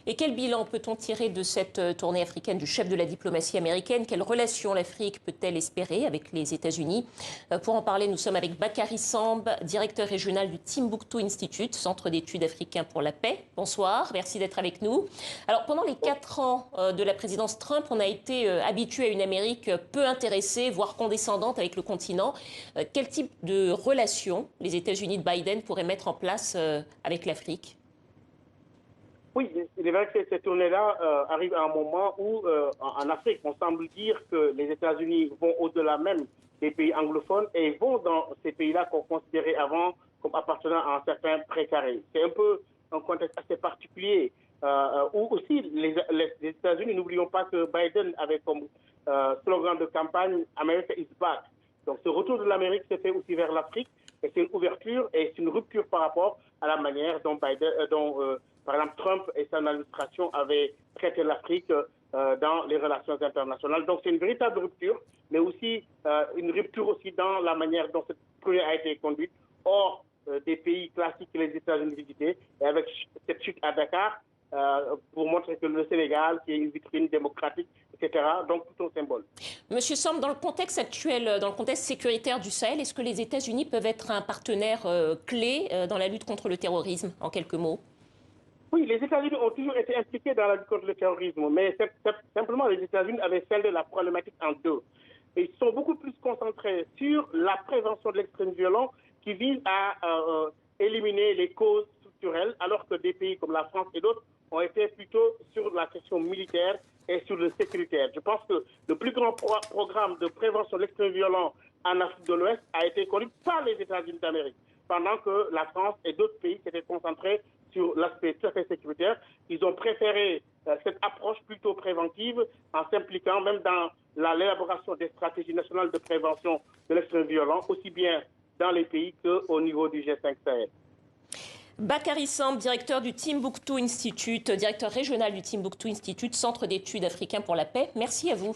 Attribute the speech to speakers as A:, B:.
A: Et quel bilan peut-on tirer de cette tournée africaine du chef de la diplomatie américaine? Quelle relation l'Afrique peut-elle espérer avec les États-Unis? Pour en parler, nous sommes avec Bakary Samb, directeur régional du Timbuktu Institute, Centre d'études africain pour la paix. Bonsoir, merci d'être avec nous. Alors, pendant les 4 ans de la présidence Trump, on a été habitué à une Amérique peu intéressée, voire condescendante avec le continent. Quel type de relation les États-Unis de Biden pourraient mettre en place avec l'Afrique?
B: Oui, il est vrai que cette tournée-là arrive à un moment où, en Afrique, on semble dire que les États-Unis vont au-delà même des pays anglophones et vont dans ces pays-là qu'on considérait avant comme appartenant à un certain précaré. C'est un peu un contexte assez particulier où aussi les États-Unis, n'oublions pas que Biden avait comme slogan de campagne America is back. Donc ce retour de l'Amérique s'est fait aussi vers l'Afrique et c'est une ouverture et c'est une rupture par rapport à la manière dont par exemple, Trump et son administration avaient traité l'Afrique dans les relations internationales. Donc, c'est une véritable rupture, mais aussi une rupture aussi dans la manière dont cette tournée a été conduite, hors des pays classiques que les États-Unis visitaient, et avec cette chute à Dakar, pour montrer que le Sénégal, qui est une vitrine démocratique, etc., donc tout un symbole.
A: Monsieur Samb, dans le contexte actuel, dans le contexte sécuritaire du Sahel, est-ce que les États-Unis peuvent être un partenaire clé dans la lutte contre le terrorisme, en quelques mots?
B: Oui, les États-Unis ont toujours été impliqués dans la lutte contre le terrorisme, mais simplement les États-Unis avaient scellé la problématique en deux. Et ils sont beaucoup plus concentrés sur la prévention de l'extrême violence qui vise à éliminer les causes structurelles, alors que des pays comme la France et d'autres ont été plutôt sur la question militaire et sur le sécuritaire. Je pense que le plus grand programme de prévention de l'extrême violence en Afrique de l'Ouest a été conduit par les États-Unis d'Amérique, pendant que la France et d'autres pays s'étaient concentrés sur l'aspect tout à fait sécuritaire. Ils ont préféré cette approche plutôt préventive en s'impliquant même dans l'élaboration des stratégies nationales de prévention de l'extrême violence, aussi bien dans les pays qu'au niveau du G5 Sahel.
A: Bakary Samb, directeur du Timbuktu Institute, directeur régional du Timbuktu Institute, Centre d'études africain pour la paix. Merci à vous.